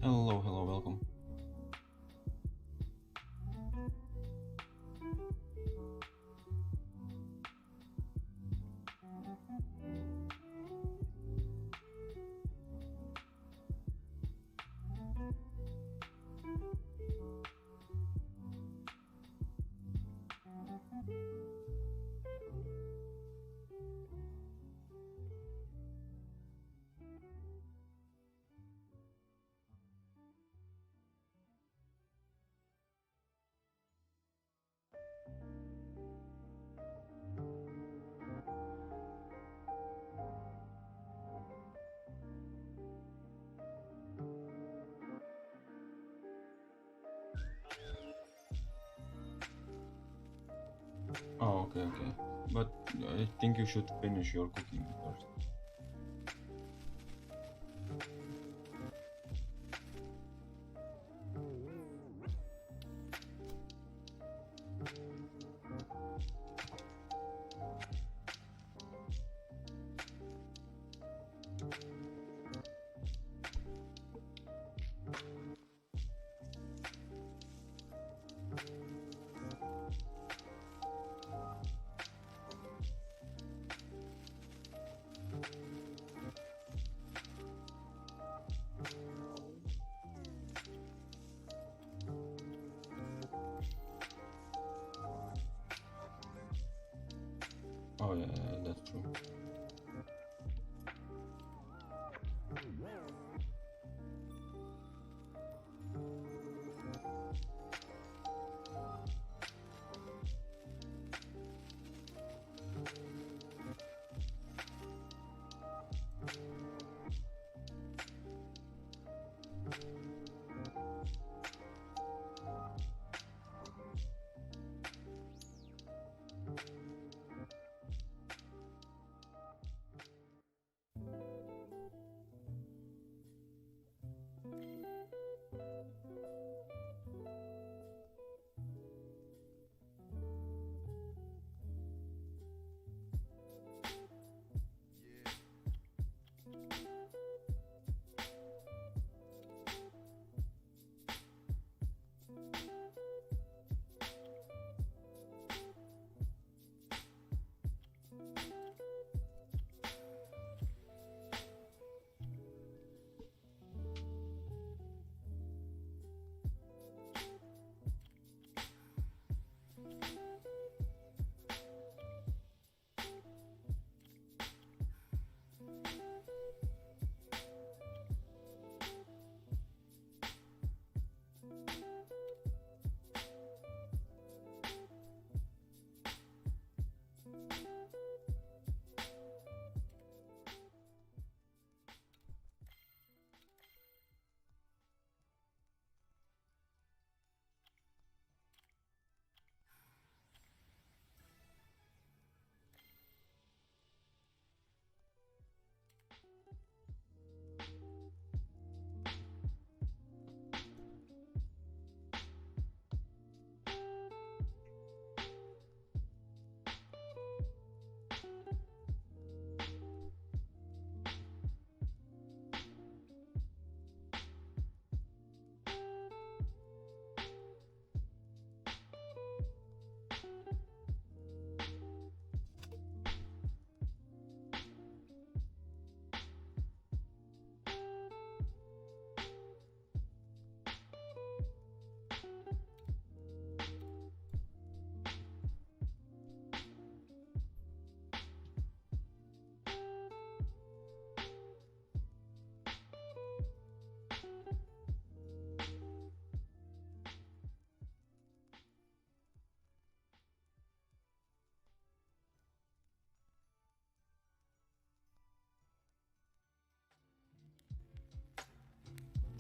Hello, hello, welcome. Oh, okay, okay. But I think you should finish your cooking first. Oh yeah, yeah, that's true.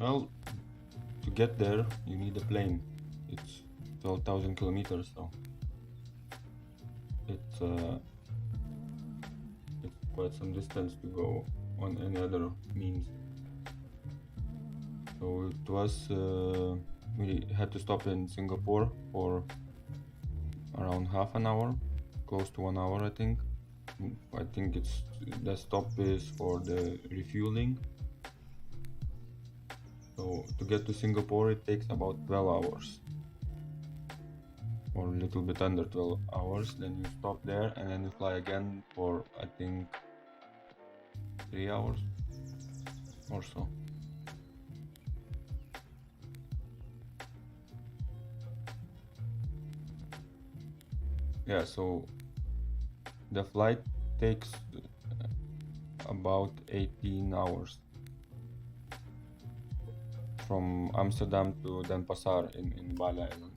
Well, to get there, you need a plane. It's 12,000 kilometers, so it's uh, it's quite some distance to go on any other means. So it was we had to stop in Singapore for around half an hour, close to 1 hour, I think. I think it's the stop is for the refueling. So So to get to Singapore it takes about 12 hours. Or a little bit under 12 hours. Then you stop there and then you fly again for I think 3 hours or so. Yeah, so the flight takes about 18 hours from Amsterdam to Denpasar in Bali Island.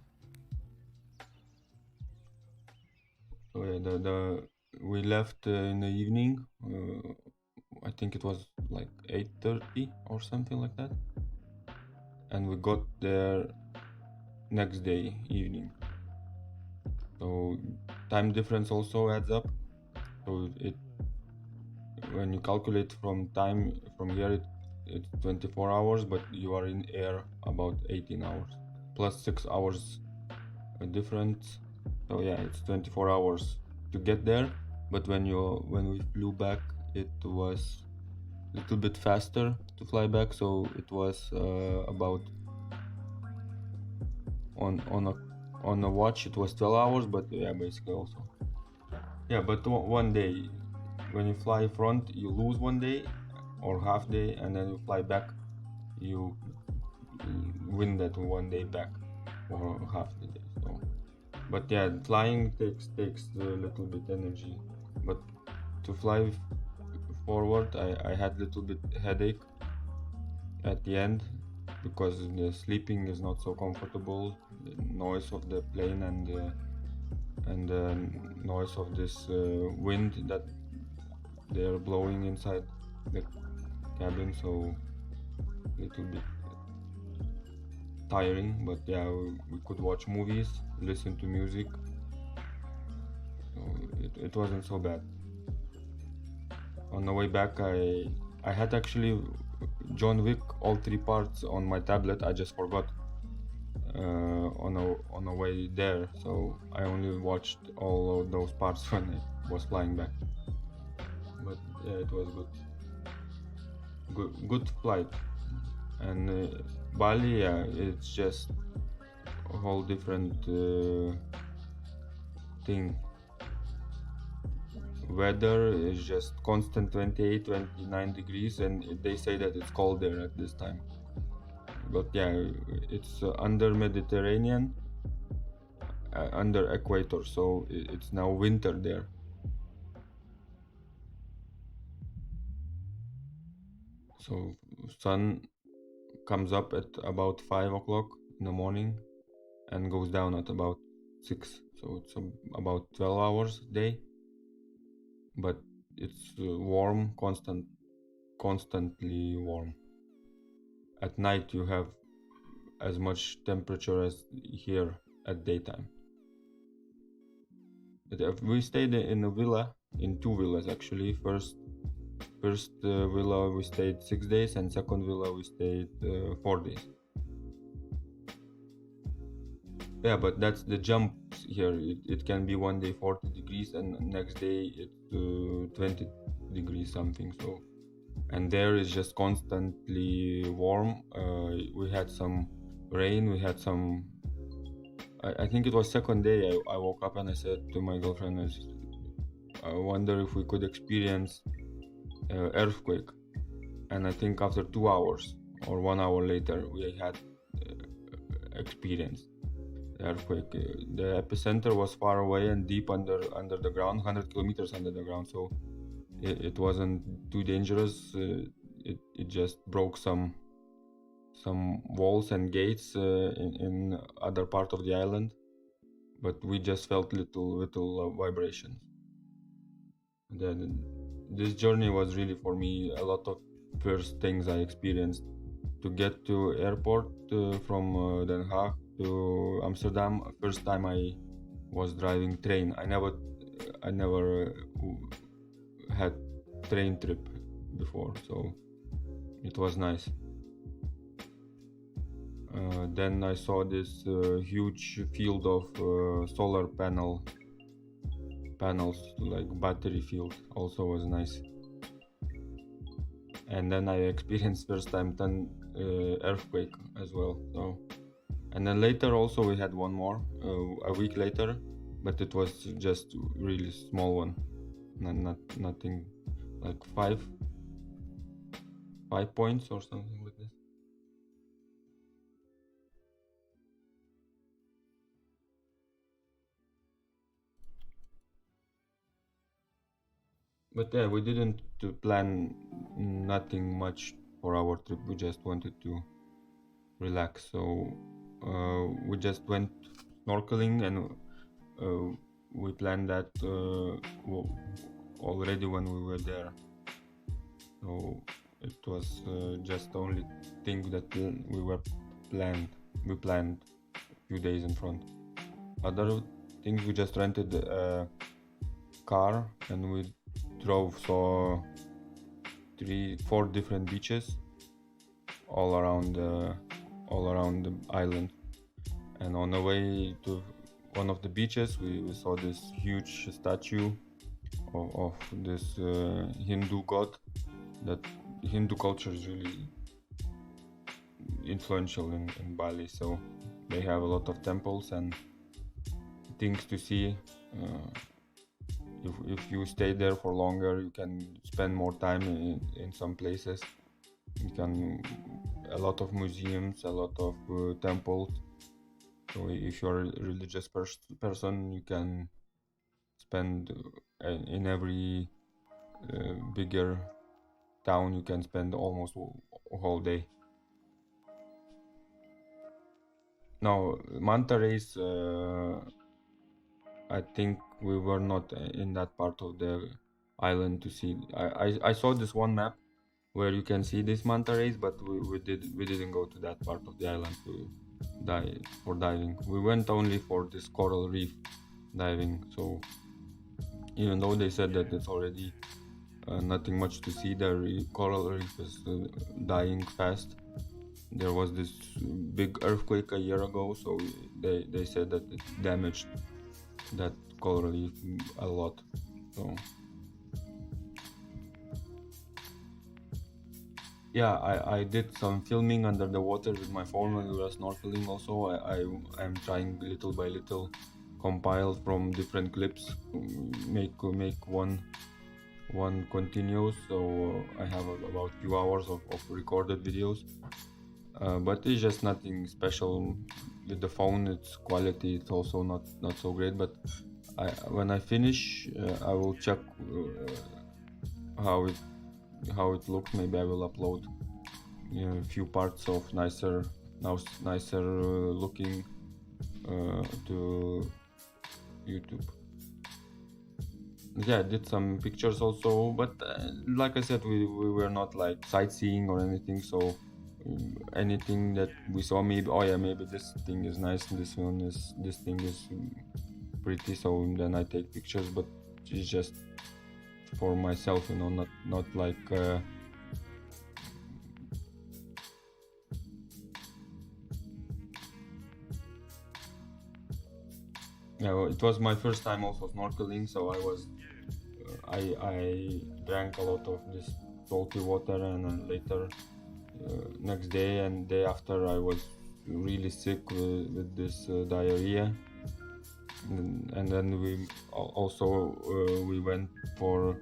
So yeah, we left in the evening. I think it was like 8:30 or something like that, and we got there next day evening. So time difference also adds up. So when you calculate from time from here, it's 24 hours, but you are in air about 18 hours plus 6 hours difference. So yeah, it's 24 hours to get there, but when we flew back it was a little bit faster to fly back, so it was about on a watch it was 12 hours, but yeah, basically also. Yeah, but one day when you fly front you lose one day or half day, and then you fly back you win that one day back or half the day. So but yeah, flying takes a little bit energy, but to fly forward I had a little bit headache at the end because the sleeping is not so comfortable, the noise of the plane and the noise of this wind that they're blowing inside the cabin, so little bit tiring. But yeah, we could watch movies, listen to music, so it wasn't so bad. On the way back I had actually John Wick all 3 parts on my tablet. I just forgot on the way there, so I only watched all of those parts when I was flying back. But yeah, it was good flight. And Bali, yeah, it's just a whole different thing. Weather is just constant 28-29 degrees, and they say that it's cold there at this time. But yeah, it's under Mediterranean, under equator, so it's now winter there. So sun comes up at about 5 o'clock in the morning and goes down at about 6, so it's about 12 hours a day, but it's warm, constantly warm. At night you have as much temperature as here at daytime. We stayed in a villa, in 2 villas actually. First villa we stayed 6 days, and second villa we stayed 4 days. Yeah, but that's the jumps here. It can be one day 40 degrees and next day it's 20 degrees something. So, and there is just constantly warm. We had some rain, we had some I think it was second day I woke up and I said to my girlfriend, I wonder if we could experience earthquake. And I think after 2 hours or 1 hour later we had experienced earthquake. The epicenter was far away and deep under the ground, 100 kilometers under the ground, so it wasn't too dangerous. It just broke some walls and gates in other part of the island, but we just felt little vibrations. Then this journey was really for me a lot of first things I experienced. To get to airport from Den Haag to Amsterdam, first time I was driving train. I never had train trip before, so it was nice. Then I saw this huge field of solar panels, like battery field, also was nice. And then I experienced first time earthquake as well. So, and then later also we had one more a week later, but it was just really small one, nothing like 5 points or something like this. But yeah, we didn't plan nothing much for our trip. We just wanted to relax. So we just went snorkeling, and we planned that already when we were there. So it was just only thing that we planned a few days in front. Other things, we just rented a car and we drove, saw 4 different beaches all around the island. And on the way to one of the beaches, we saw this huge statue of this Hindu god. That Hindu culture is really influential in Bali, so they have a lot of temples and things to see. If you stay there for longer, you can spend more time in some places. You can a lot of museums, a lot of temples. So if you're a religious person, you can spend in every bigger town. You can spend almost a whole day. Now, manta rays, I think we were not in that part of the island to see. I saw this one map where you can see these manta rays, but we didn't go to that part of the island to for diving. We went only for this coral reef diving. So even though they said that it's already nothing much to see, the coral reef is dying fast. There was this big earthquake a year ago, so they said that it damaged that coral reef a lot. So yeah, I did some filming under the water with my phone when we were snorkeling. Also, I'm trying little by little compile from different clips, make one continuous. So I have about few hours of recorded videos, but it's just nothing special. With the phone, its quality it's also not so great. But when I finish, I will check how it looks. Maybe I will upload a few parts of nicer looking to YouTube. Yeah, I did some pictures also, but like I said, we were not like sightseeing or anything. So anything that we saw, maybe maybe this thing is nice, this thing is pretty, so then I take pictures, but it's just for myself, not like it was my first time also snorkeling, so I drank a lot of this salty water, and then later next day and day after I was really sick with this diarrhea. And then we also we went for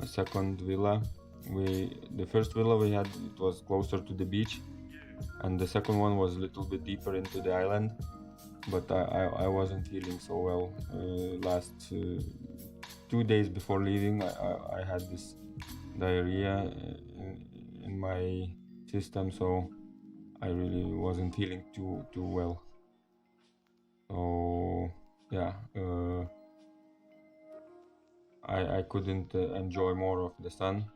second villa. The first villa we had, it was closer to the beach, and the second one was a little bit deeper into the island, but I wasn't feeling so well. Last 2 days before leaving, I had this diarrhea in my system, so I really wasn't feeling too well. So yeah, I couldn't enjoy more of the sun.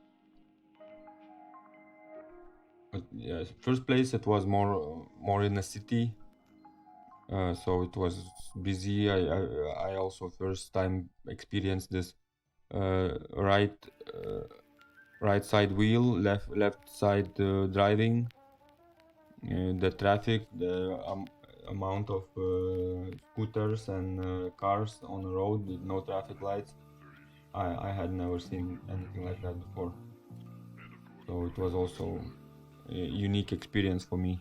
But yeah, first place it was more in a city, so it was busy. I also first time experienced this right side wheel, left side driving. The traffic, the amount of scooters and cars on the road with no traffic lights, I had never seen anything like that before. So it was also unique experience for me.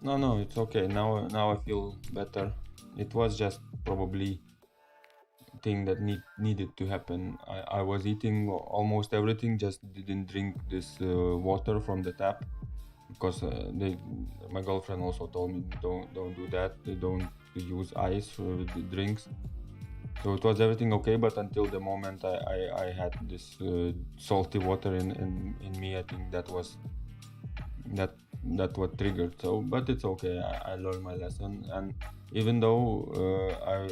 No, it's okay. Now I feel better. It was just probably thing that needed to happen. I was eating almost everything, just didn't drink this water from the tap, because my girlfriend also told me don't do that. They don't use ice with the drinks. So it was everything okay, but until the moment I had this salty water in me, I think that what triggered. So, but it's okay. I learned my lesson, and even though I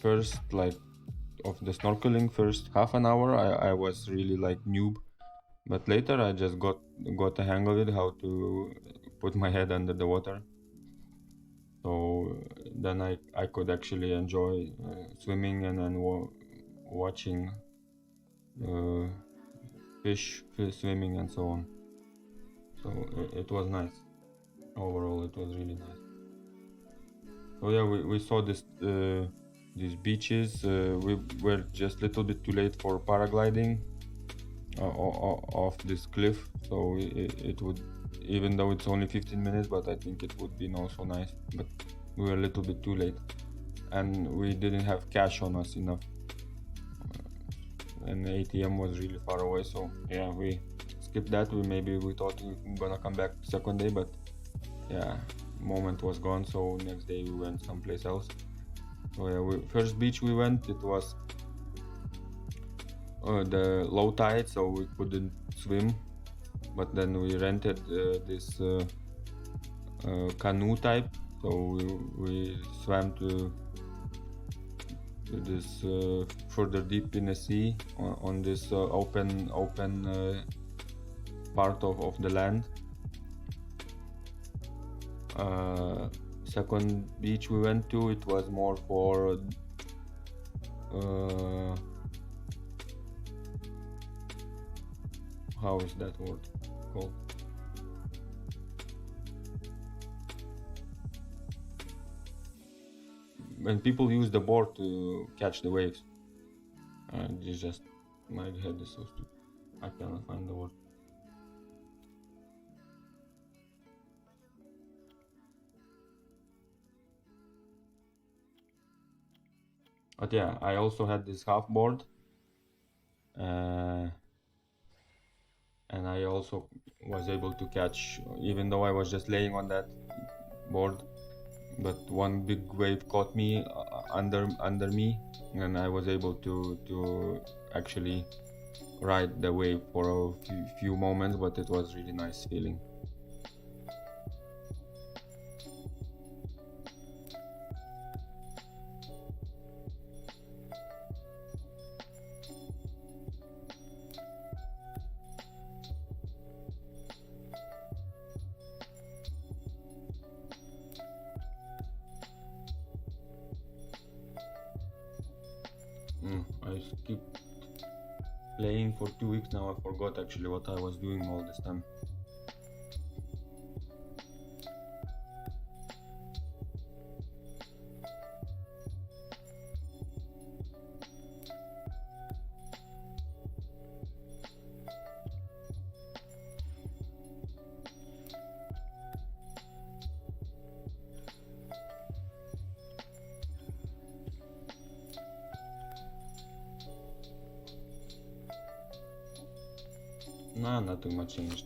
first, like, of the snorkeling first half an hour, I was really like noob, but later I just got a hang of it, how to put my head under the water. So then I could actually enjoy swimming and then watching fish swimming and so on. So it was nice. Overall, it was really nice. So yeah, we saw these beaches. We were just a little bit too late for paragliding off this cliff. So it would, even though it's only 15 minutes, but I think it would be also nice. But we were a little bit too late, and we didn't have cash on us enough, and the ATM was really far away. So yeah, we skipped that. We thought we were gonna come back second day, but yeah, moment was gone. So next day we went someplace else. So yeah, first beach we went, it was the low tide, so we couldn't swim, but then we rented this canoe type, so we swam to this further deep in the sea on this open part of the land. Second beach we went to, it was more for how is that word called? When people use the board to catch the waves. It's just, my head is so stupid. I cannot find the word. But yeah, I also had this half board, and I also was able to catch, even though I was just laying on that board, but one big wave caught me under me, and I was able to actually ride the wave for a few moments, but it was really nice feeling. I skipped playing for 2 weeks now. I forgot actually what I was doing all this time. Nah, nothing much changed.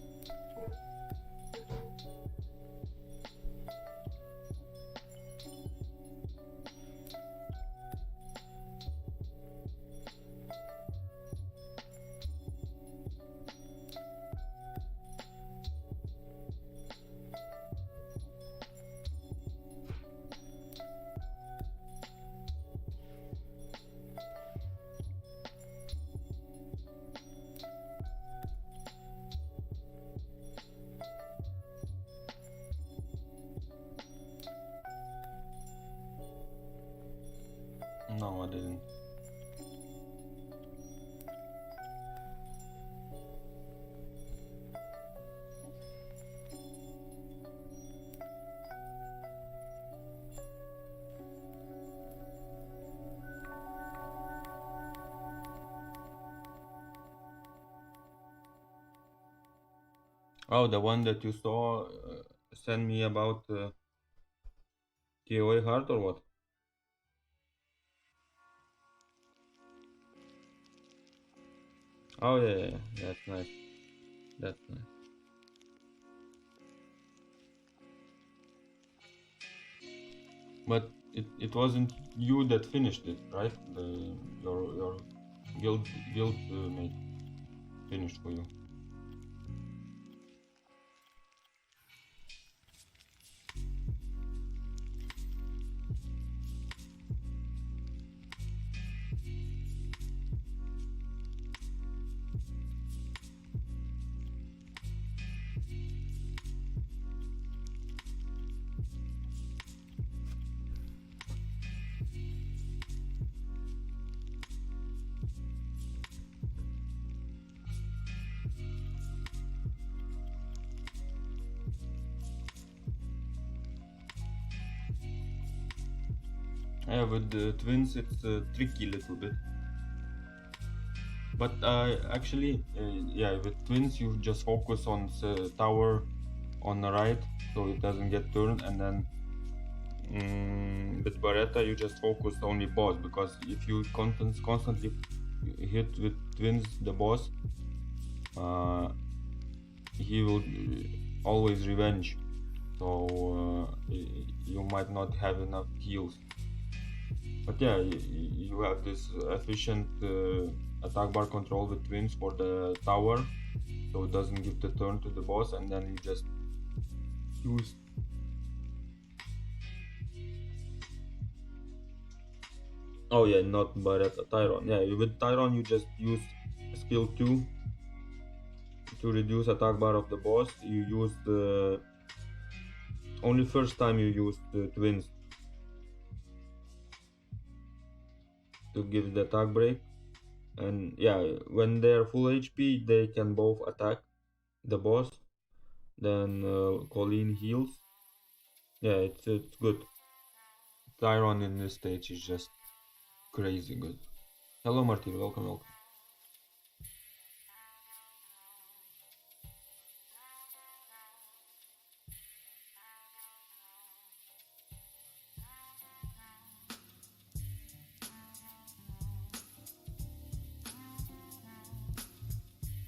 Oh, the one that you saw send me about KOA Heart or what? Oh yeah, yeah, yeah. That's nice. That's nice. But it wasn't you that finished it, right? Your guild mate finished for you. Yeah, with the twins it's tricky a little bit. But actually, yeah, with twins you just focus on the tower on the right, so it doesn't get turned, and then with Beretta you just focus only boss, because if you constantly hit with twins the boss, he will always revenge, so you might not have enough heals. But yeah, you have this efficient attack bar control with twins for the tower, so it doesn't give the turn to the boss, and then you just use. Oh yeah, not Barretta, Tyron. Yeah, with Tyron you just use skill 2 to reduce attack bar of the boss. You use the only first time you use the twins to give the attack break, and yeah, when they're full HP they can both attack the boss. Then Colleen heals. Yeah, it's good. Tyron in this stage is just crazy good. Hello Martin, welcome.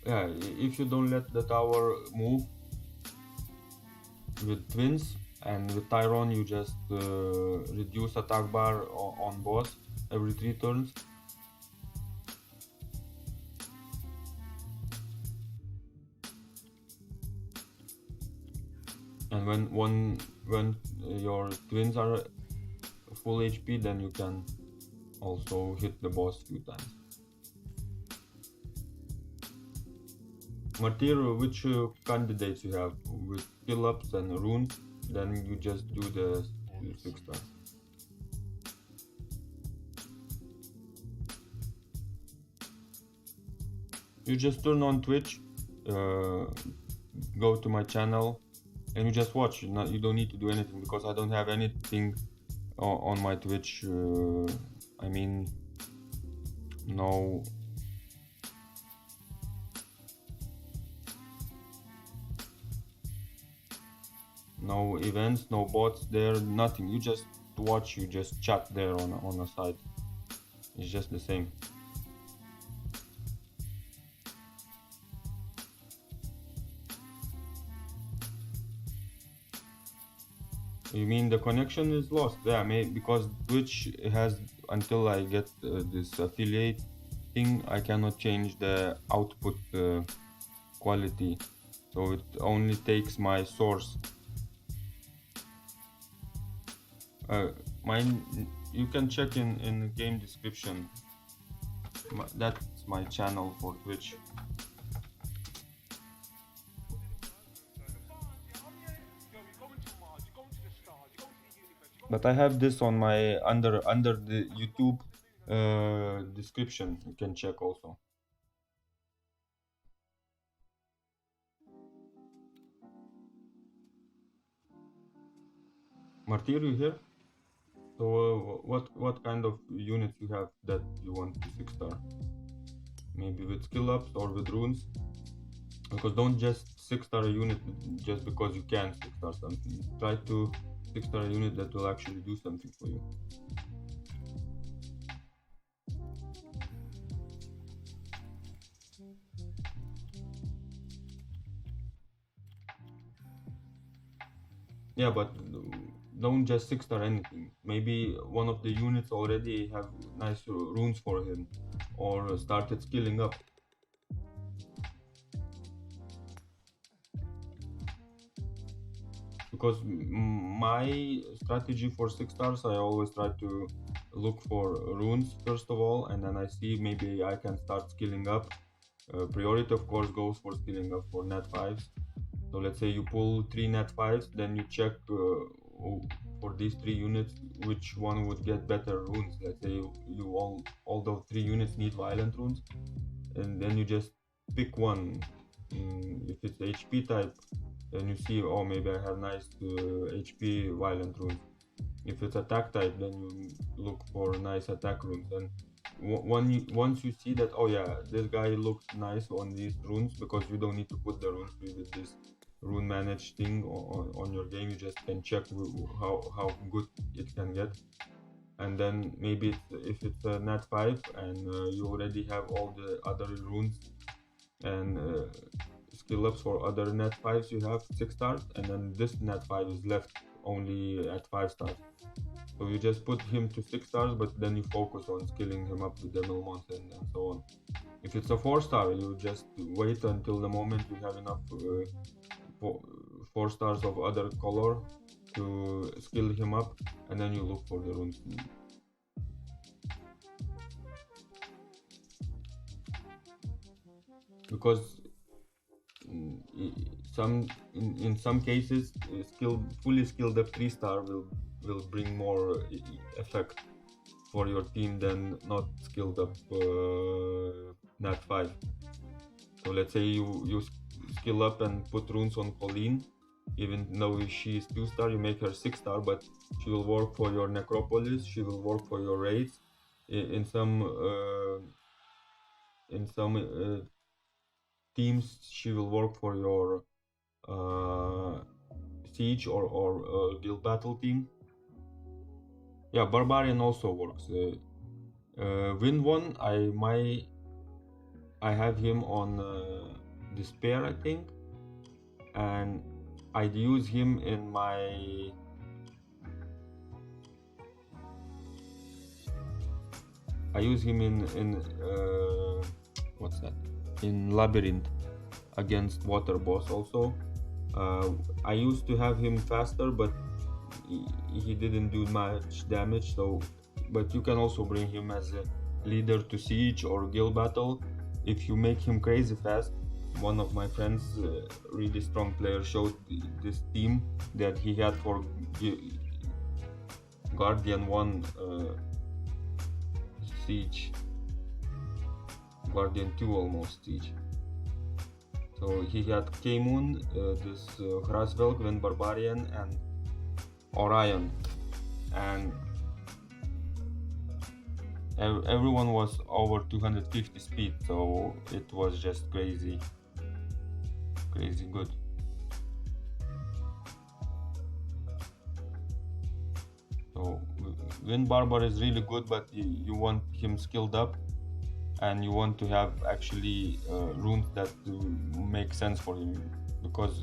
Yeah, if you don't let the tower move with twins, and with Tyron you just reduce attack bar on boss every 3 turns. And when your twins are full HP, then you can also hit the boss few times. Martyr, which candidates you have with skill ups and runes? Then you just do the 6-star. You just turn on Twitch, go to my channel, and you just watch. You don't need to do anything, because I don't have anything on my Twitch. I mean, no events, no bots there, nothing. You just watch, you just chat there on the side. It's just the same. You mean the connection is lost? Yeah, maybe because Twitch has, until I get this affiliate thing, I cannot change the output quality, so it only takes my source. Mine, you can check in the game description. That's my channel for Twitch. But I have this on my under the YouTube description. You can check also. Martyr, you here? So what kind of units you have that you want to 6-star? Maybe with skill ups or with runes? Because don't just 6-star a unit just because you can 6-star something. Try to 6-star a unit that will actually do something for you. Yeah, but don't just 6-star anything. Maybe one of the units already have nice runes for him, or started skilling up. Because my strategy for 6-stars, I always try to look for runes first of all, and then I see maybe I can start skilling up. Priority of course goes for skilling up for net 5s. So let's say you pull 3 net 5s, then you check for these 3 units which one would get better runes. Let's say you all those 3 units need violent runes, and then you just pick one. If it's HP type, then you see, oh, maybe I have nice HP violent runes. If it's attack type, then you look for nice attack runes. And once you see that, oh yeah, this guy looks nice on these runes, because you don't need to put the runes with this rune manage thing on your game, you just can check how good it can get. And then maybe if it's a net 5 and you already have all the other runes and skill ups for other net 5s, you have 6 stars, and then this net 5 is left only at 5 stars. So you just put him to 6 stars, but then you focus on skilling him up with the Milmons and so on. If it's a 4-star, you just wait until the moment you have enough 4 stars of other color to skill him up, and then you look for the runes. Because in some cases, fully skilled up 3-star will bring more effect for your team than not skilled up net 5. So let's say you skill up and put runes on Colleen, even though she is 2-star, you make her 6-star, but she will work for your Necropolis, she will work for your raids. In some teams, she will work for your siege or guild battle team. Yeah, barbarian also works. Win one, I have him on despair, I think, and I'd use him in my what's that? In Labyrinth against Water Boss also. I used to have him faster, but he didn't do much damage. So, but you can also bring him as a leader to siege or guild battle. If you make him crazy fast, one of my friends, really strong player, showed this team that he had for Guardian 1 siege, Guardian 2 almost siege. So he had K-Moon, this Hrasvelg, Wind Barbarian, and Orion, and everyone was over 250 speed, so it was just crazy good. So Wind Barbar is really good, but you want him skilled up, and you want to have actually runes that make sense for him, because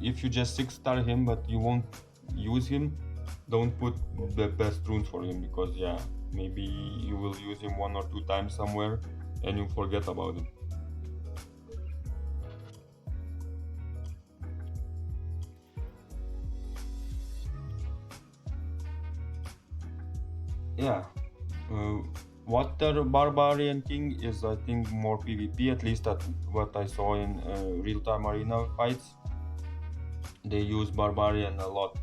if you just 6-star him but you won't use him, don't put the best runes for him, because yeah, maybe you will use him 1 or 2 times somewhere and you forget about him. Yeah, Water Barbarian King is, I think, more PvP, at least at what I saw in real-time arena fights. They use Barbarian a lot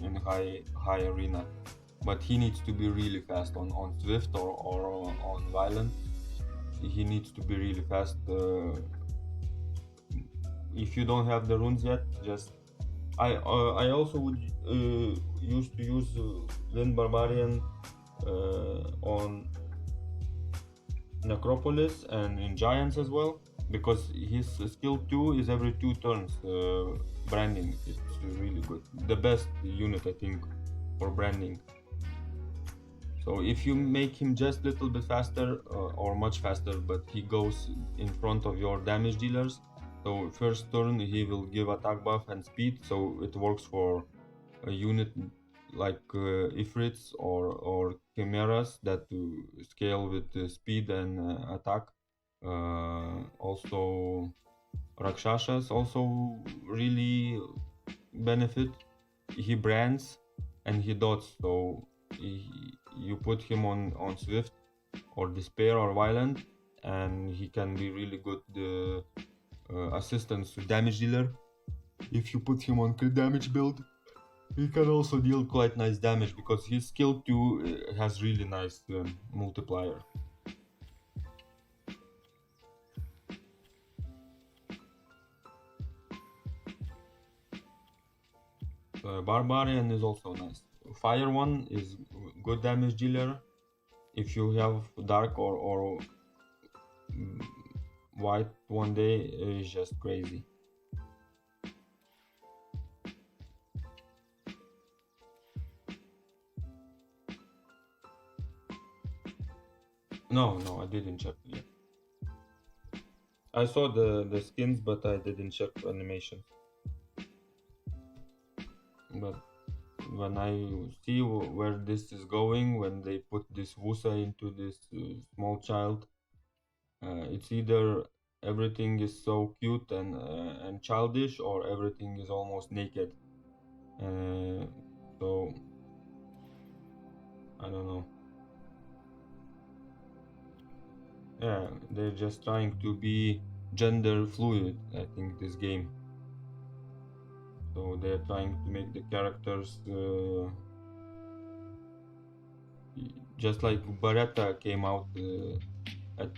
in high arena, but he needs to be really fast on Swift or on Violent. He needs to be really fast. If you don't have the runes yet, just I also would used to use Wind Barbarian on Necropolis and in Giants as well, because his skill 2 is every 2 turns. Branding, it's really good, the best unit I think for branding. So if you make him just a little bit faster or much faster, but he goes in front of your damage dealers, so first turn he will give attack buff and speed, so it works for a unit like Ifrits or Chimeras that scale with speed and attack. Also Rakshasas also really benefit. He brands and he dots, so you put him on Swift or Despair or Violent, and he can be really good assistance to damage dealer. If you put him on crit damage build, he can also deal quite nice damage because his skill 2 has really nice multiplier. Barbarian is also nice. Fire one is good damage dealer. If you have dark or white one day, is just crazy. No, I didn't check yet. I saw the skins, but I didn't check animations. But when I see where this is going, when they put this Wusa into this small child, it's either everything is so cute and childish, or everything is almost naked. So I don't know. Yeah, they're just trying to be gender fluid, I think, this game. So they're trying to make the characters just like Beretta came out at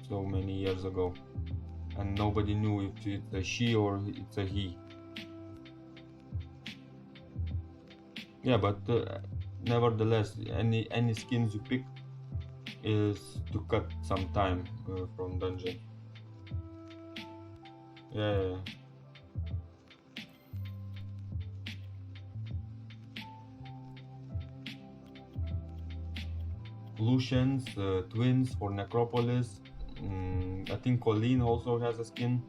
so many years ago, and nobody knew if it's a she or it's a he. Yeah, but nevertheless, any skins you pick is to cut some time from dungeon. Yeah. Lucians, twins for Necropolis. I think Colleen also has a skin.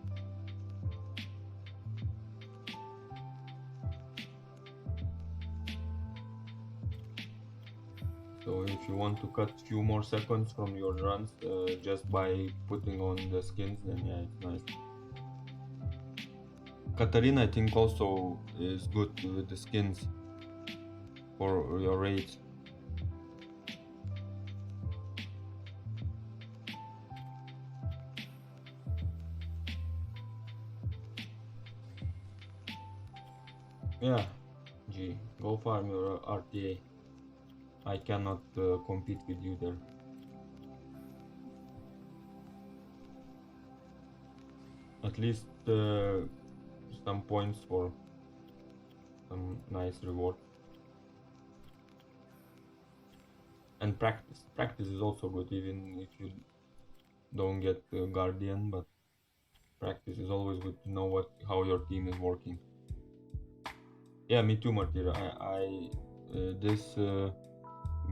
So if you want to cut few more seconds from your runs just by putting on the skins, then yeah, it's nice. Katarina I think also is good with the skins for your raids. Yeah, G, go farm your RTA. I cannot compete with you there. At least some points for some nice reward. And practice. Practice is also good, even if you don't get Guardian, but practice is always good to know how your team is working. Yeah, me too, Martira. This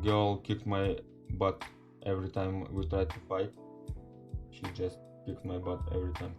girl kicked my butt every time we tried to fight. She just kicks my butt every time.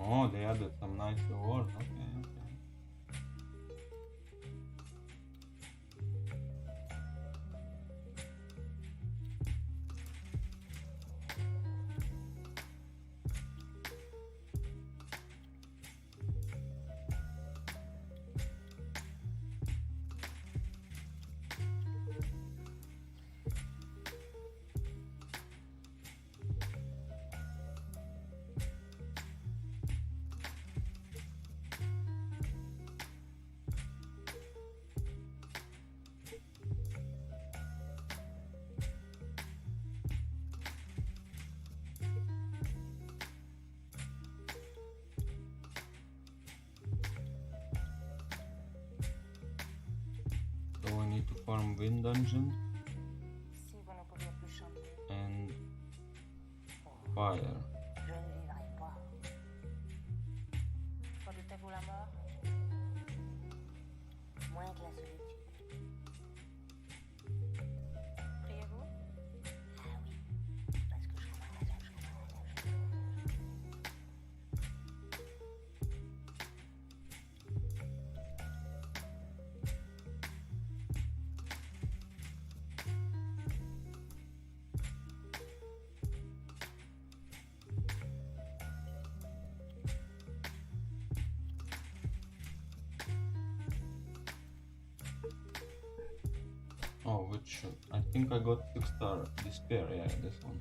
Oh, they added some nice rewards. Okay. Farm Wind Dungeon Si vous ne pouviez plus chanter, and Fire. je ne vivrai pas. Redoutez-vous la mort? Moins que la solitude. Priez-vous? Ah oui, parce que je comprends la seule chose. Oh, which I think I got 6-star Despair. Yeah, this one.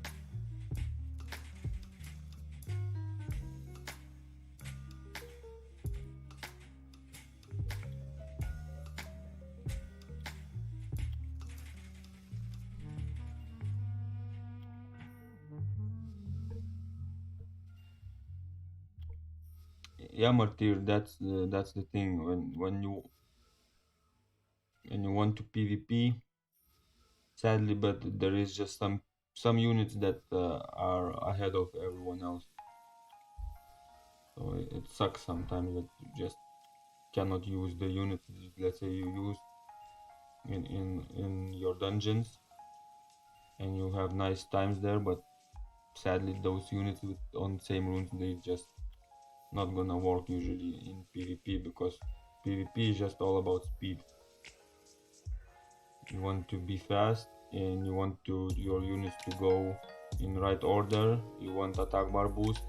Yeah, Martyr, that's the thing. When you want to PvP, sadly, but there is just some units that are ahead of everyone else. So it sucks sometimes that you just cannot use the units. Let's say you use in your dungeons and you have nice times there, but sadly those units on same runes, they just not gonna work usually in PvP, because PvP is just all about speed. You want to be fast and you want your units to go in right order. You want attack bar boost,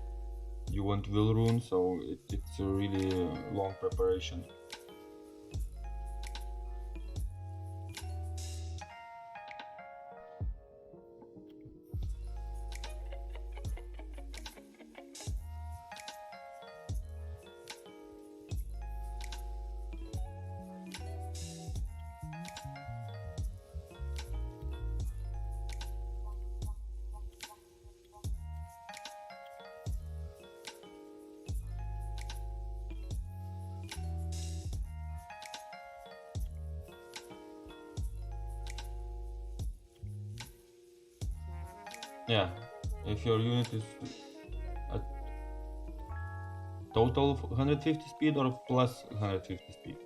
you want will rune, so it's a really long preparation. Yeah, if your unit is at total of 150 speed or plus 150 speed.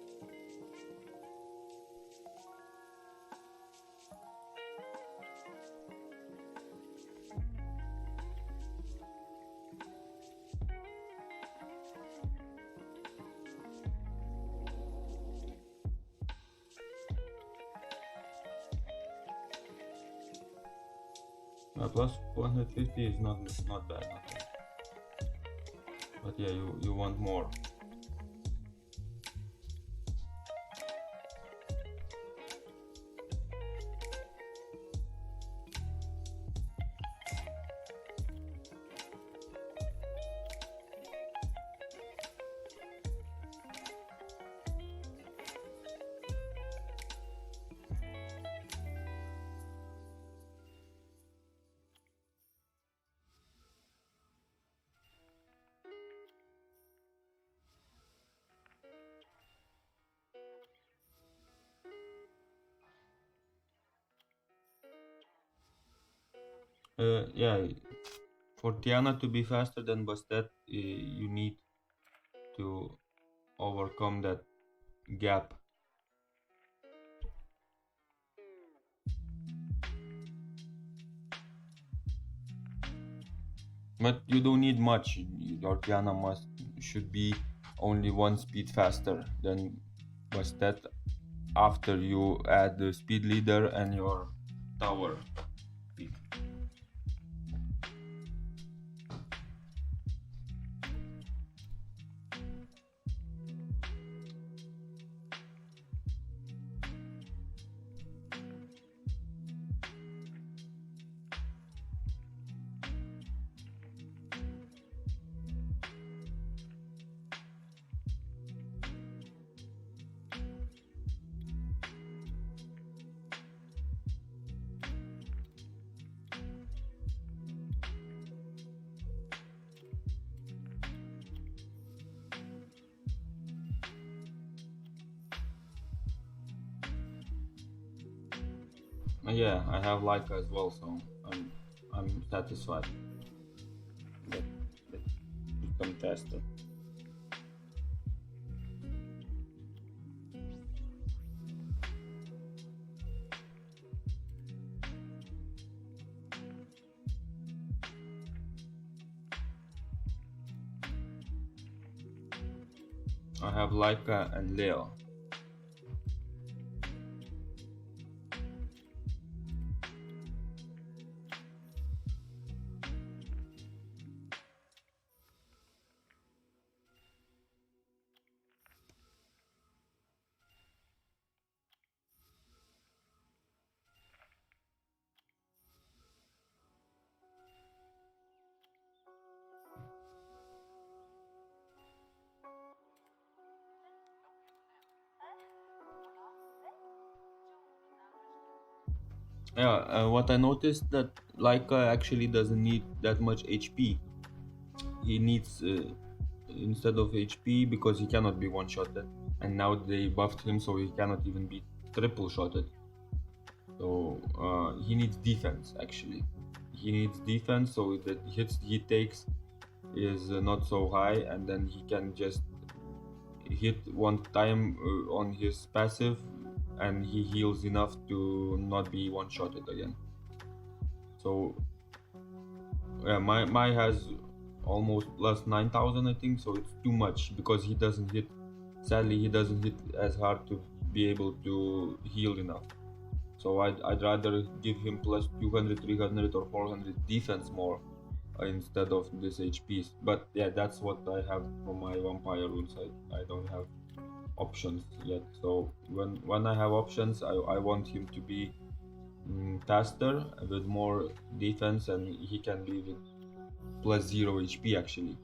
Plus 150 is not bad, not bad. But yeah, you want more. Yeah, for Tiana to be faster than Bastet, you need to overcome that gap. But you don't need much. Your Tiana should be only 1 speed faster than Bastet after you add the speed leader and your tower speed. Yeah, I have Leica as well, so I'm satisfied. But let's become faster. I have Leica and Leo. Yeah, what I noticed that Leica actually doesn't need that much HP. He needs instead of HP because he cannot be one-shotted, and now they buffed him so he cannot even be triple-shotted. So he needs defense actually. He needs defense so that hits he takes is not so high, and then he can just hit one time on his passive, and he heals enough to not be one-shotted again. So yeah, my has almost plus 9,000 I think, so it's too much because he doesn't hit. Sadly, he doesn't hit as hard to be able to heal enough. So I'd rather give him plus 200, 300, or 400 defense more instead of this HPs. But yeah, that's what I have from my vampire rules. I don't have options yet. So when I have options, I want him to be faster with more defense, and he can be with plus 0 HP actually.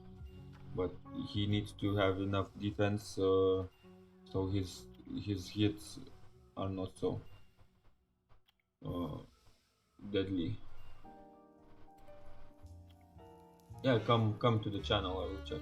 But he needs to have enough defense so his hits are not so uh, deadly. Yeah, come to the channel. I will check.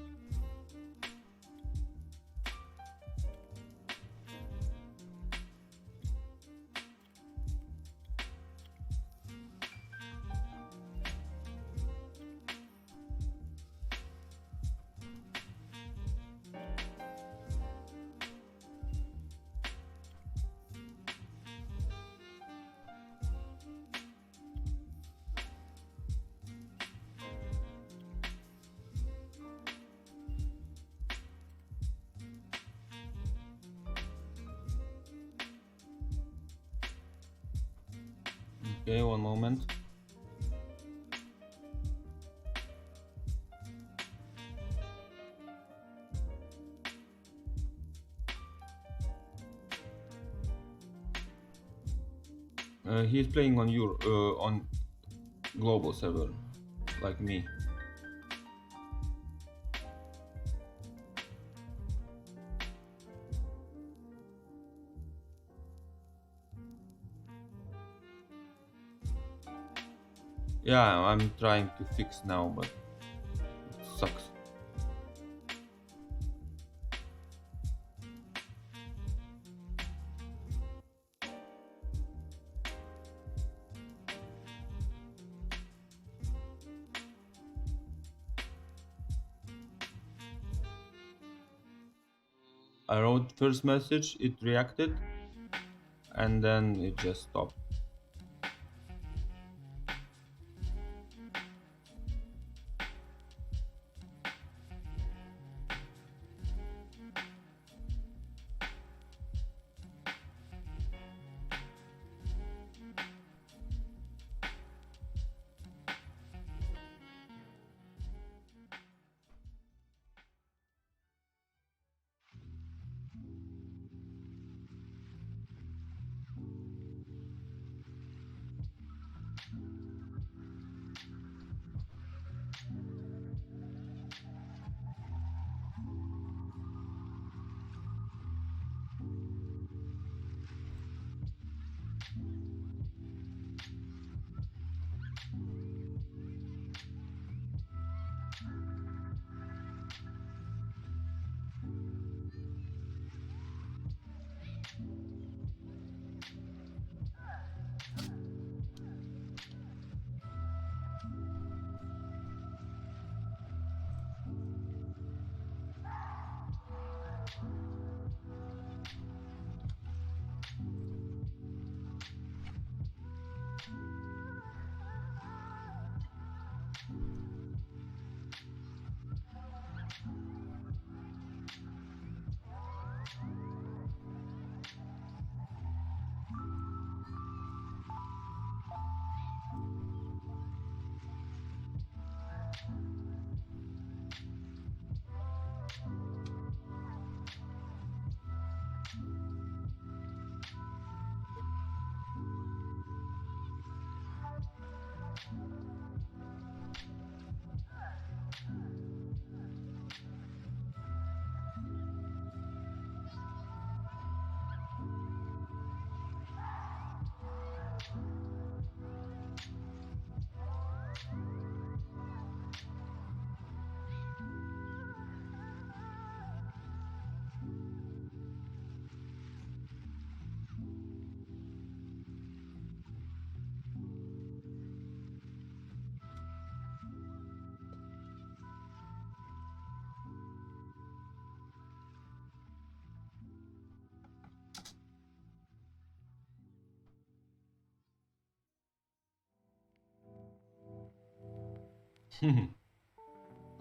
Okay, one moment. He's playing on your on global server, like me. Yeah, I'm trying to fix now, but it sucks. I wrote first message, it reacted, and then it just stopped.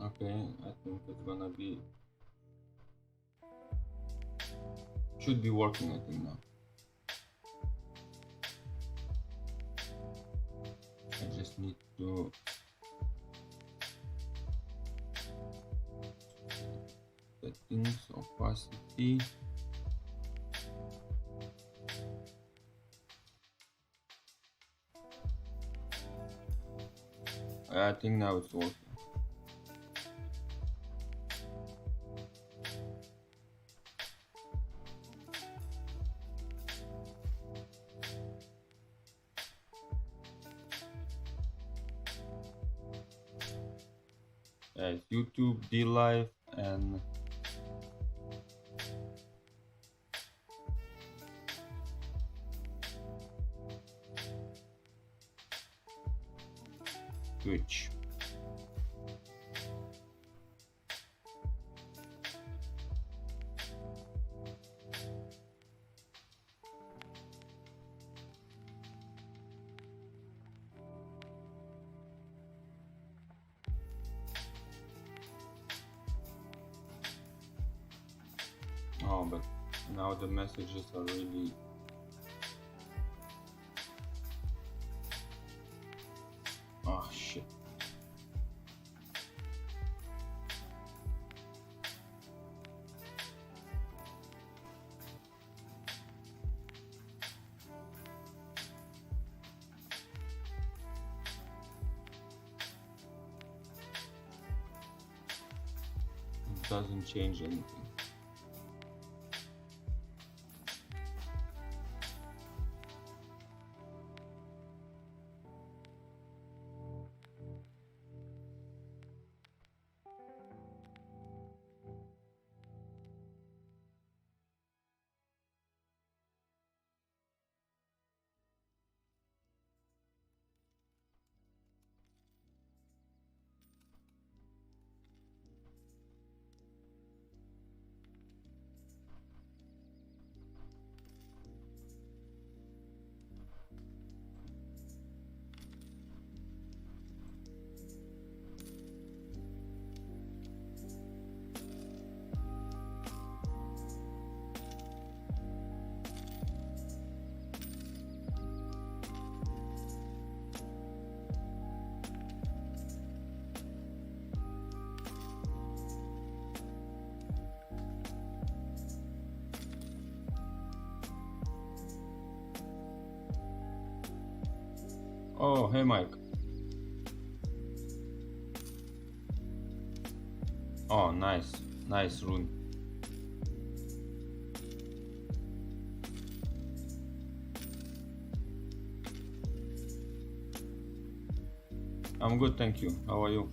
Okay, I think it's gonna be should be working, I think now. I just need to settings, opacity. I think now it's working. Yeah, it's YouTube, D Live, and Twitch. Oh, but now the messages are really oh shit. It doesn't change anything. Oh, hey Mike. Oh, nice rune. I'm good, thank you. How are you?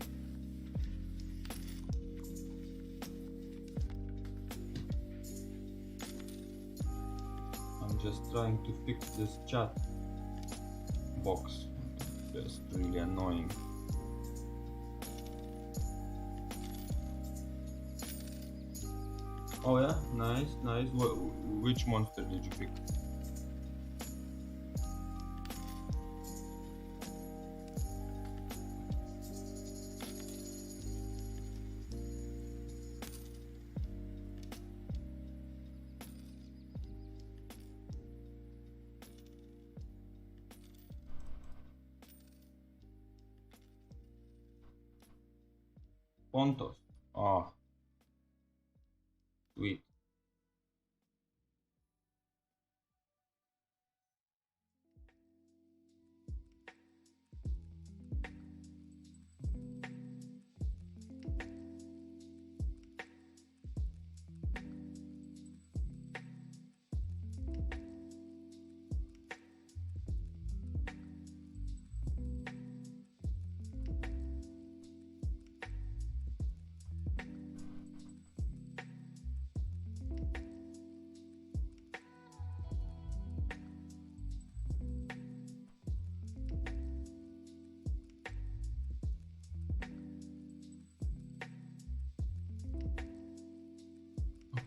I'm just trying to fix this chat box. Just really annoying. Oh yeah, nice. Which monster did you pick? Tontos. Oh, sweet.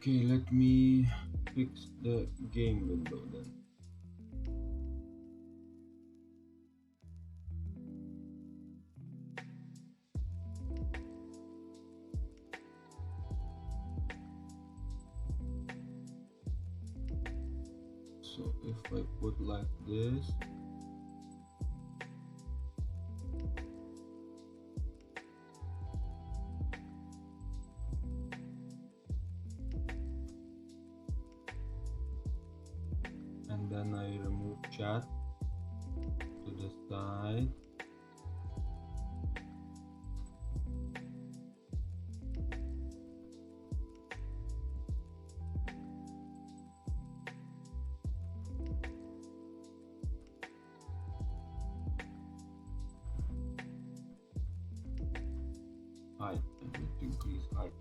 Okay, let me fix the game window then. So if I put like this, and then I remove chat to the side. Height, I need to increase height.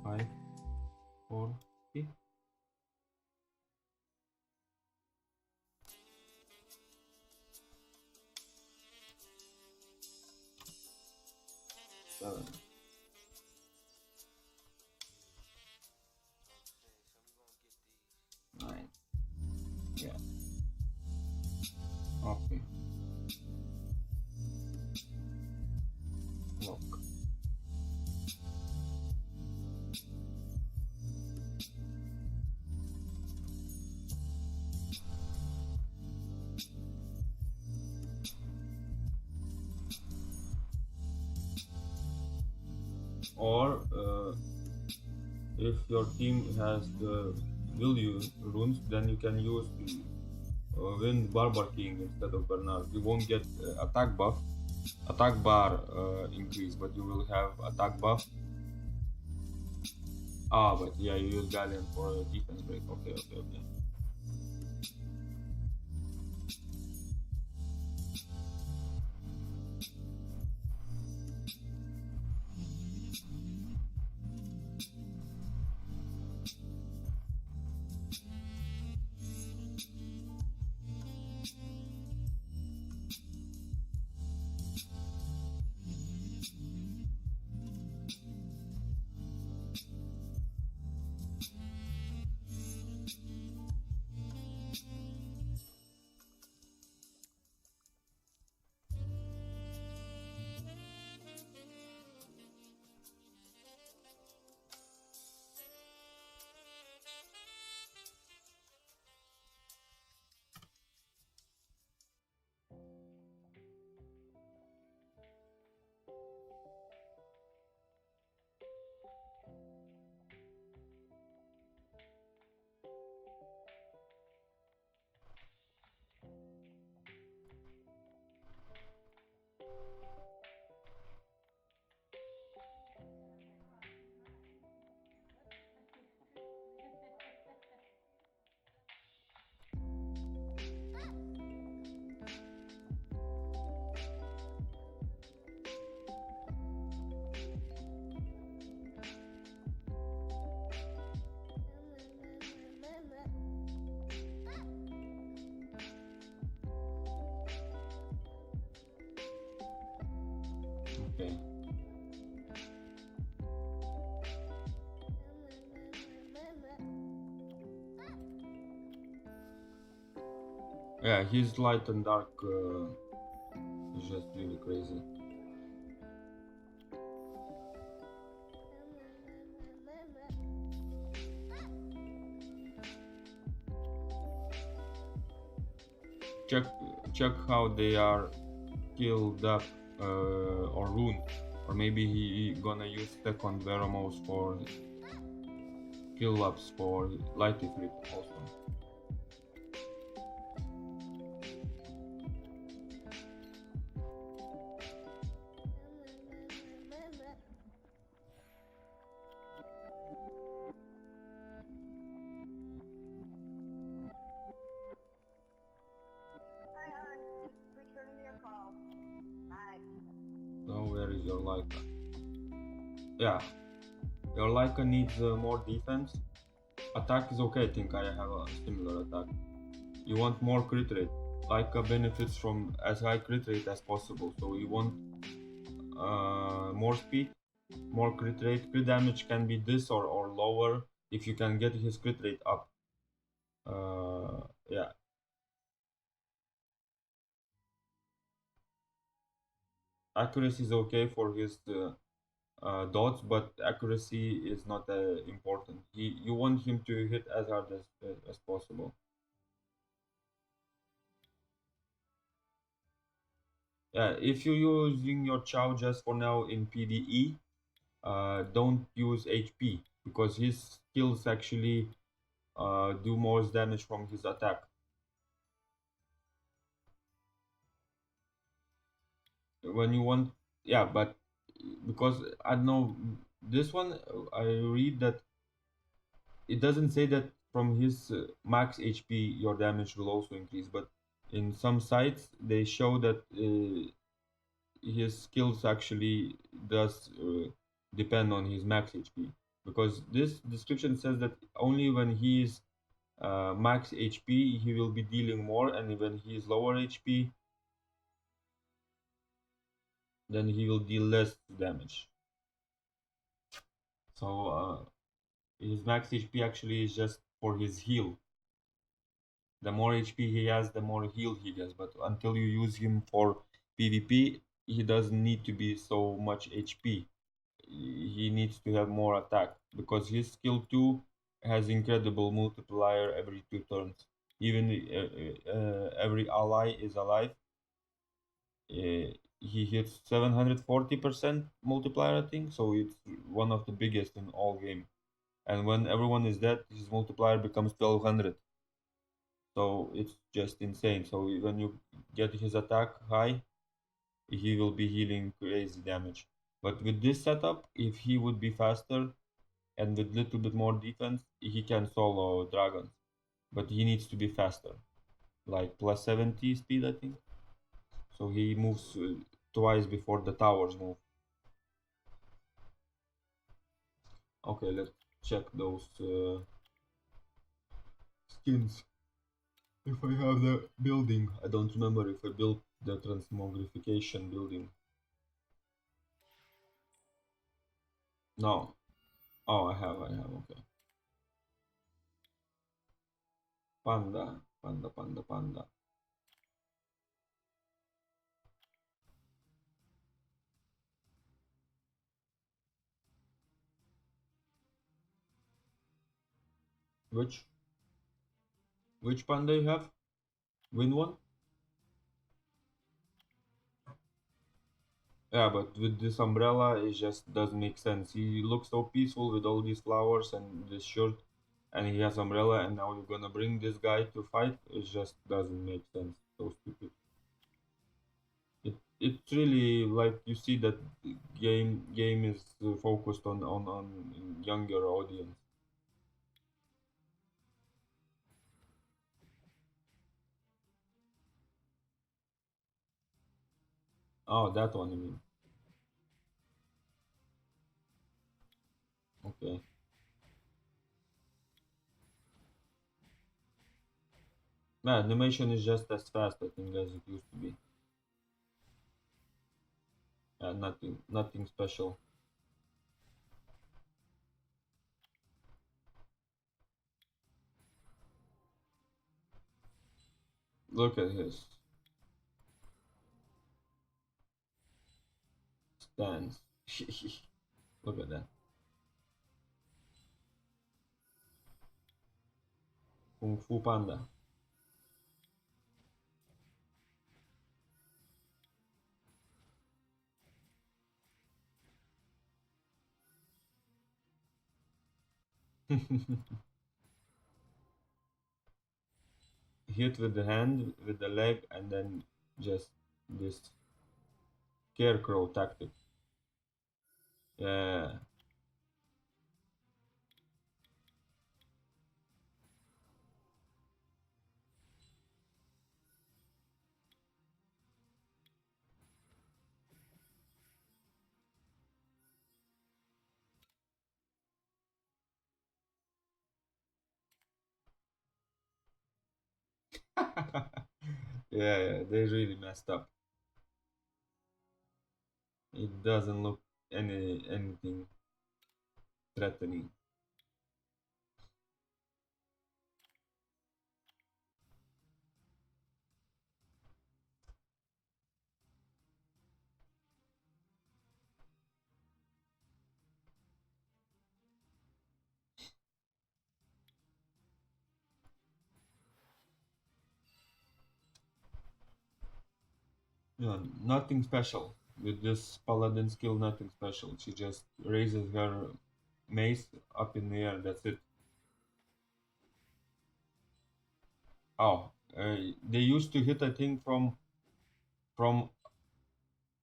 540. Seven. Nine. Yeah. Okay. Lock. Or if your team has the value runes, then you can use Wind Barber King instead of Bernard. You won't get attack buff, attack bar increase, but you will have attack buff. Ah, but yeah, you use Galleon for defense break. Okay. Okay. Yeah, his light and dark is just really crazy. Check how they are killed up or ruined Or maybe he gonna use second Veromos for skill ups for light flip also. So where is your Leica? Yeah, your Leica needs more defense. Attack is okay, I think I have a similar attack. You want more crit rate. Leica benefits from as high crit rate as possible, so you want more speed, more crit rate. Crit damage can be this or lower if you can get his crit rate up. Yeah. Accuracy is okay for his dots, but accuracy is not important. You want him to hit as hard as possible. Yeah, if you're using your Chow just for now in PvE, don't use HP because his skills actually do more damage from his attack. When you want, yeah, but because I don't know this one, I read that it doesn't say that from his max HP your damage will also increase, but in some sites they show that his skills actually does depend on his max HP, because this description says that only when he is max HP he will be dealing more, and when he is lower HP then he will deal less damage. So his max HP actually is just for his heal. The more HP he has, the more heal he gets. But until you use him for PvP, he doesn't need to be so much HP. He needs to have more attack because his skill 2 has incredible multiplier every 2 turns. Even every ally is alive. He hits 740% multiplier, I think, so it's one of the biggest in all game. And when everyone is dead, his multiplier becomes 1200. So it's just insane. So when you get his attack high, he will be healing crazy damage. But with this setup, if he would be faster and with little bit more defense, he can solo dragons. But he needs to be faster, like plus 70 speed, I think. So he moves twice before the towers move. Okay, let's check those skins. If I have the building, I don't remember if I built the transmogrification building. No. Oh, I have, okay. Panda, panda, panda, panda. Which panda you have? Win one? Yeah, but with this umbrella, it just doesn't make sense. He looks so peaceful with all these flowers and this shirt, and he has umbrella, and now you're gonna bring this guy to fight. It just doesn't make sense. So stupid. It's really like you see that game is focused on younger audience. Oh, that one, I mean. Okay. No, animation is just as fast, I think, as it used to be. Nothing special. Look at his stance. Look at that. Kung Fu Panda. Hit with the hand, with the leg, and then just this scarecrow tactic. Yeah. Yeah, they really messed up. It doesn't look anything threatening. Yeah, nothing special. With this paladin skill, nothing special. She just raises her mace up in the air. That's it. Oh, they used to hit, I think, from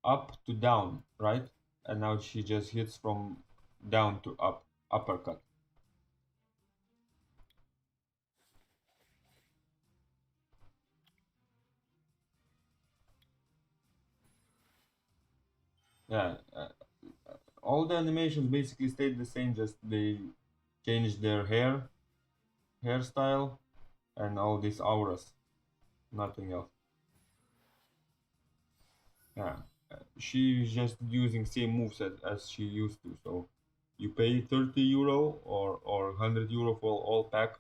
up to down, right? And now she just hits from down to up, uppercut. Yeah, all the animations basically stayed the same. Just they changed their hairstyle, and all these auras. Nothing else. Yeah, she's just using same moves as she used to. So you pay 30 euro or 100 euro for all pack,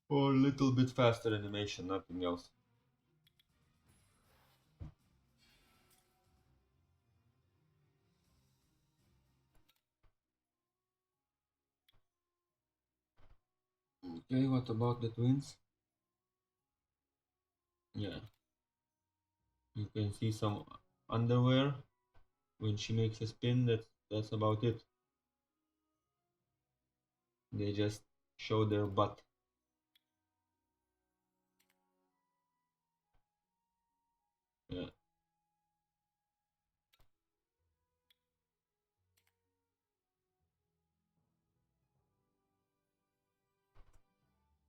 or a little bit faster animation, nothing else. Okay, what about the twins? Yeah, you can see some underwear when she makes a spin. That's about it. They just show their butt. Yeah.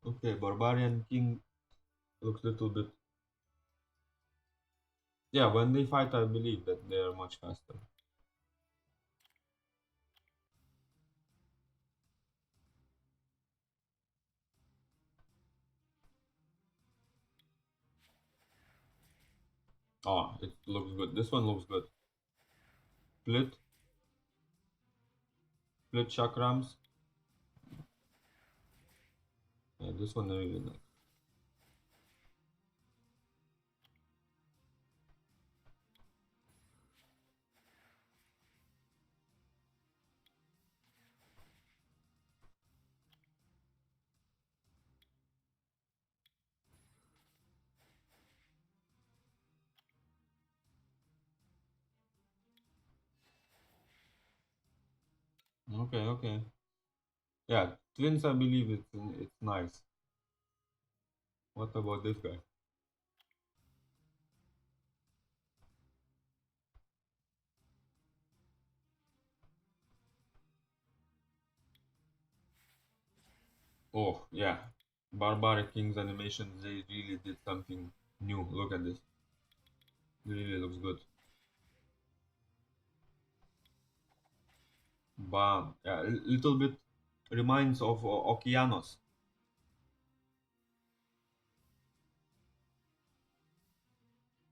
Okay, Barbarian King looks a little bit. Yeah, when they fight, I believe that they are much faster. Oh, it looks good. This one looks good. Split, split chakrams. Yeah, this one I really like. Okay, okay. Yeah, twins. I believe it's nice. What about this guy? Oh yeah, Barbaric King's animations. They really did something new. Look at this. Really looks good. Bam. Yeah, a little bit reminds of Okeanos.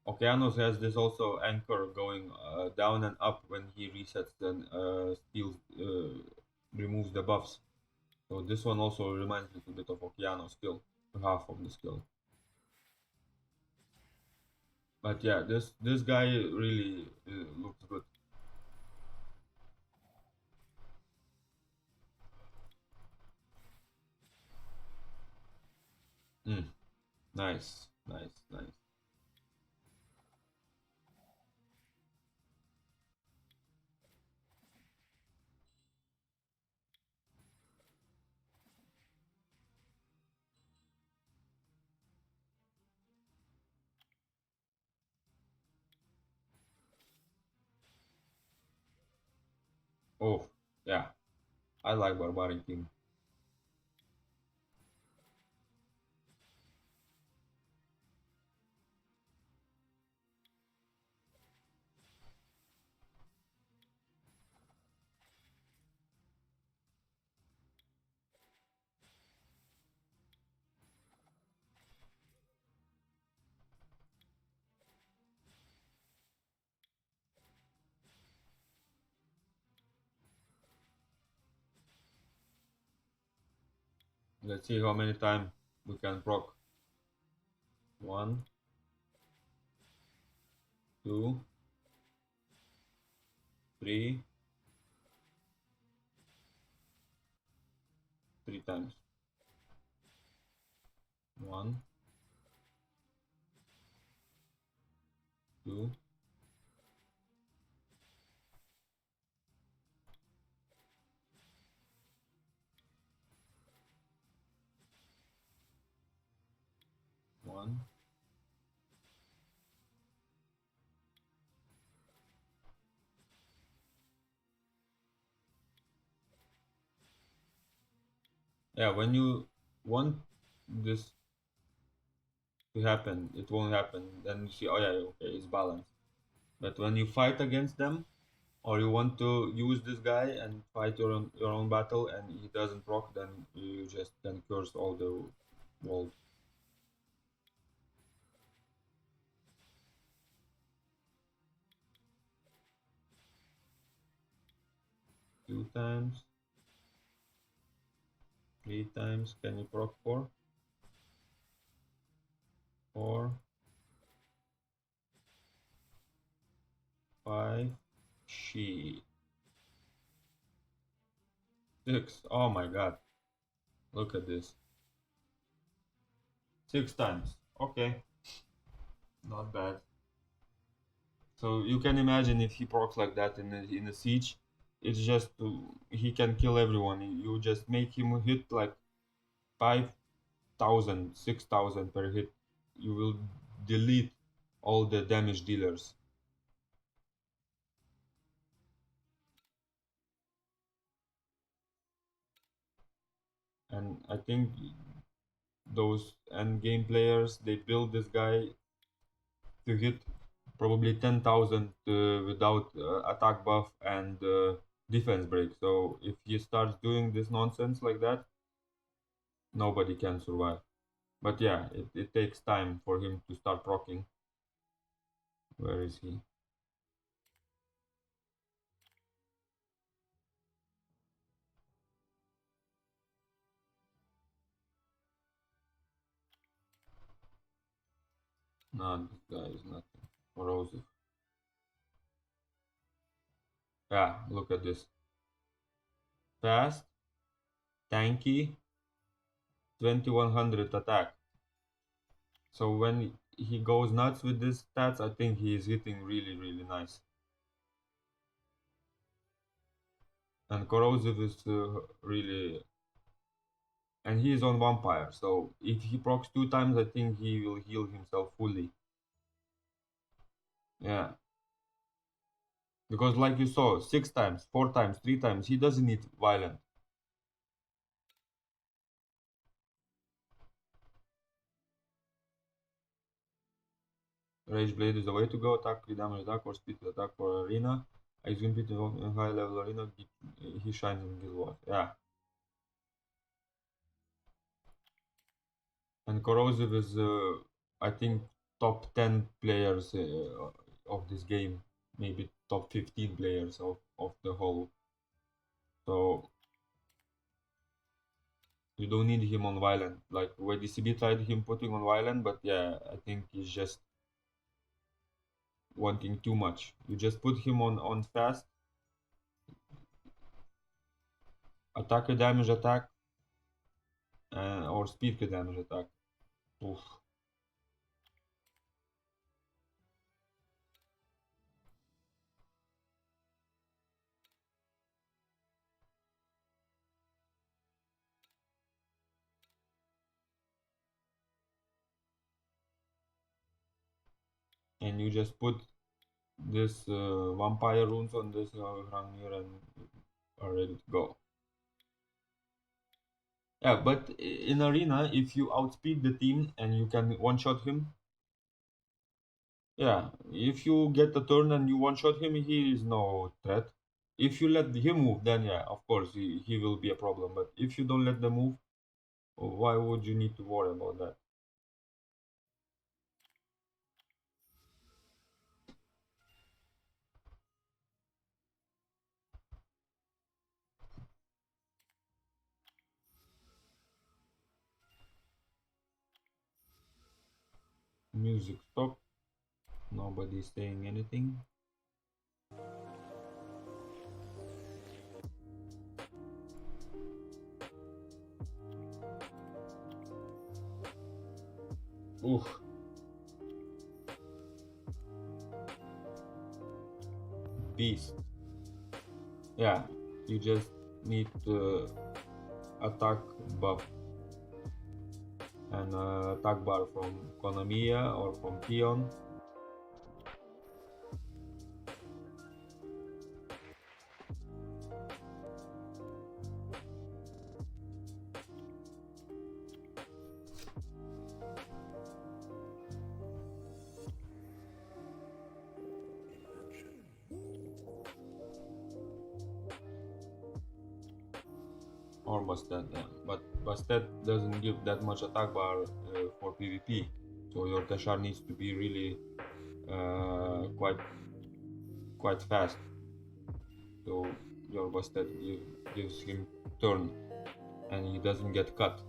Okeanos has this also anchor going down and up when he resets and steals, removes the buffs. So this one also reminds me a little bit of Okeanos still, half of the skill. But yeah, this guy really looks good. Mm, nice, nice, nice. Oh, yeah. I like Barbaric King. Let's see how many times we can proc. 1, 2, 3, 3 times. 1, 2, 1. Yeah, when you want this to happen, it won't happen. Then you see, oh yeah, okay, it's balanced. But when you fight against them, or you want to use this guy and fight your own battle, and he doesn't proc, then you just can curse all the walls. 2 times, 3 times. Can you proc 4? 4, 5. Shit. 6. Oh my god. Look at this. 6 times. Okay. Not bad. So you can imagine if he procs like that in a siege, it's just he can kill everyone. You just make him hit like 5,000, 6,000 per hit. You will delete all the damage dealers. And I think those end game players, they build this guy to hit probably 10,000 without attack buff and defense break. So if he starts doing this nonsense like that, nobody can survive. But yeah, it takes time for him to start proccing. Where is he? No, this guy is nothing. Corrosive. Yeah, look at this. Fast, tanky, 2100 attack. So when he goes nuts with these stats, I think he is hitting really, really nice. And corrosive is really, and he is on vampire. So if he procs 2 times, I think he will heal himself fully. Yeah, because like you saw, 6 times, 4 times, 3 times, he doesn't need violent. Rage Blade is the way to go. Attack, crit damage attack, or speed attack for arena. He's going to in high level arena. He shines in Guild Wars. Yeah. And Corrosive is, I think, top 10 players of this game. Maybe top 15 players of the whole. So you don't need him on violent. Like YDCB tried him putting on violent, but yeah, I think he's just wanting too much. You just put him on fast, attack a damage attack, or speed a damage attack. Oof. And you just put this vampire runes on this Hrangir, and are ready to go. Yeah, but in arena, if you outspeed the team and you can one-shot him, yeah, if you get the turn and you one-shot him, he is no threat. If you let him move, then yeah, of course, he will be a problem. But if you don't let them move, why would you need to worry about that? Music stop. Nobody's saying anything. Oof. Beast. Yeah, you just need attack buff and attack bar from Konamiya or from Pion. Or Bastet, yeah. But Bastet doesn't give that much attack bar for PvP, so your Teshar needs to be really quite fast. So your Bastet gives him turn, and he doesn't get cut.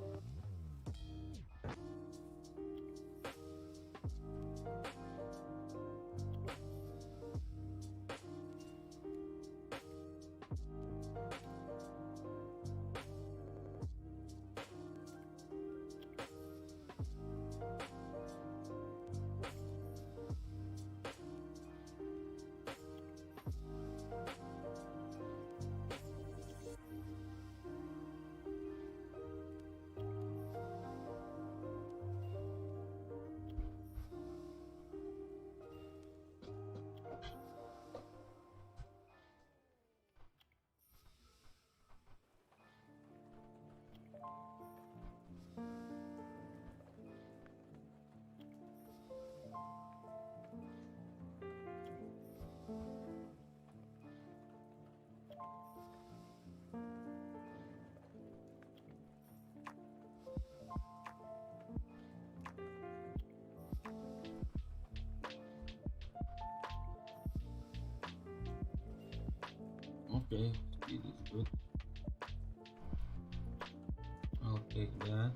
Okay, speed is good. I'll take that.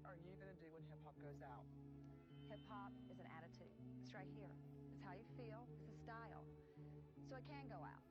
are you going to do when hip hop goes out? Hip hop is an attitude. It's right here. It's how you feel. It's a style. So it can go out.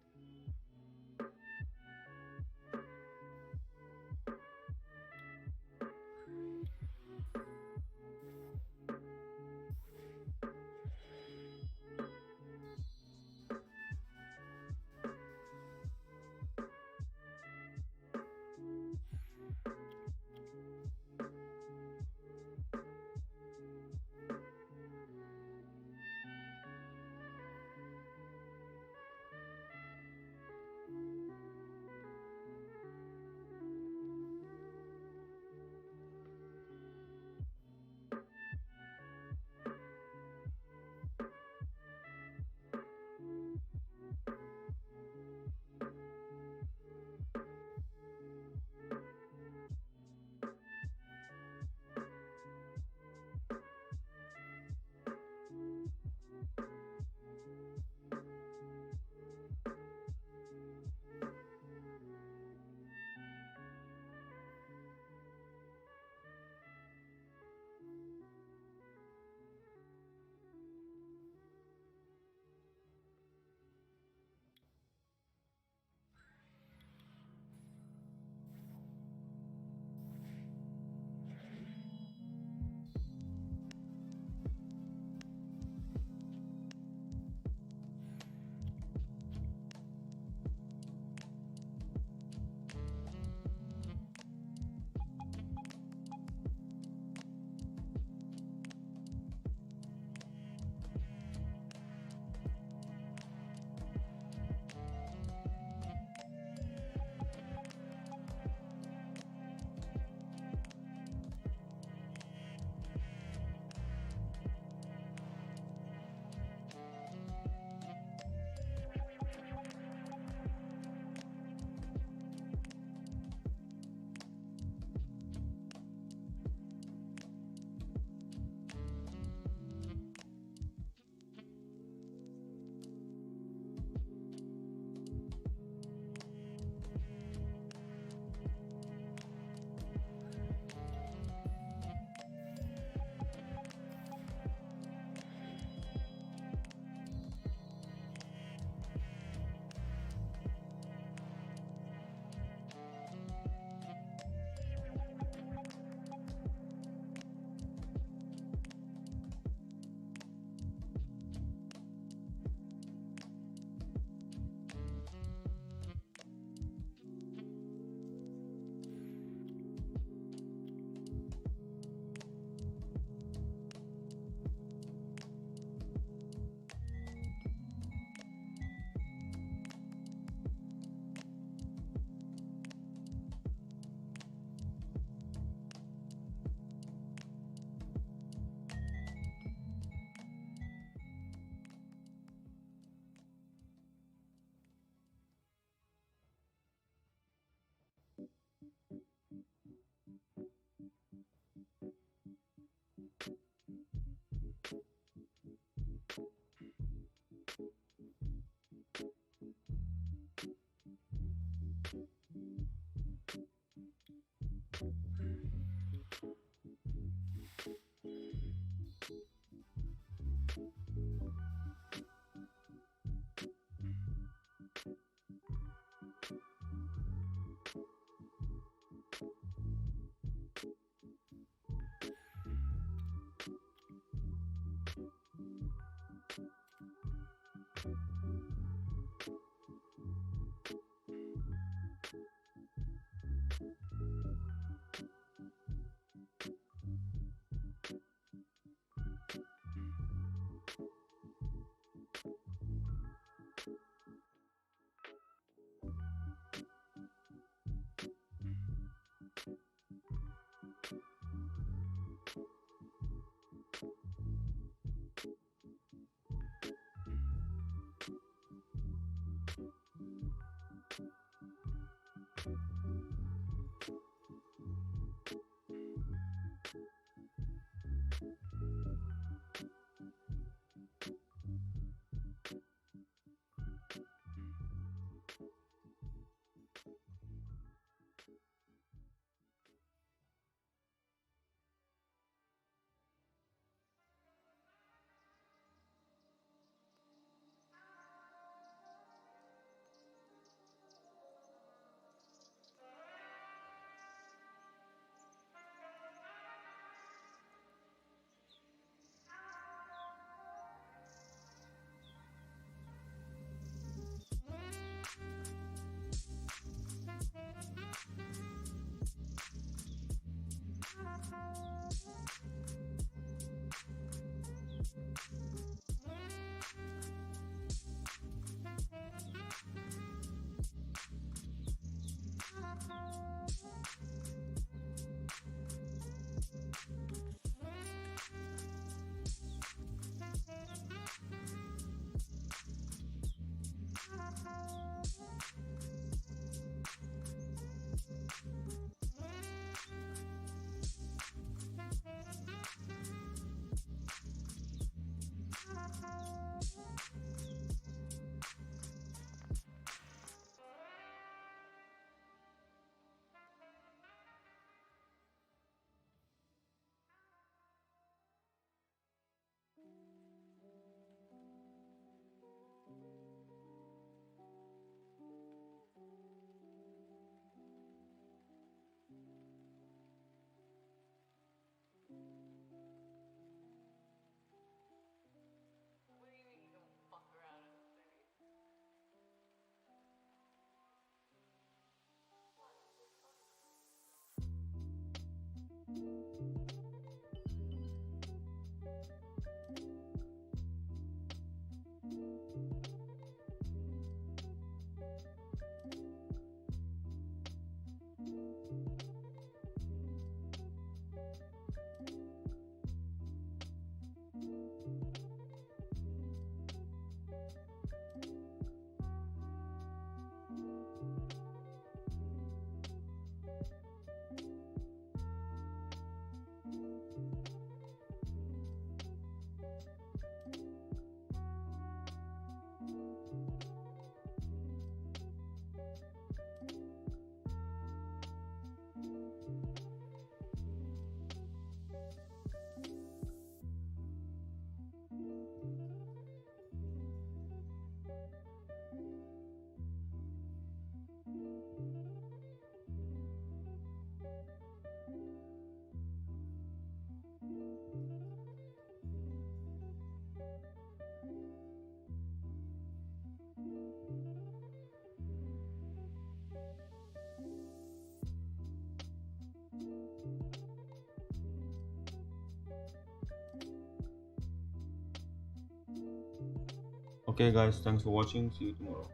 Okay guys, thanks for watching. See you tomorrow.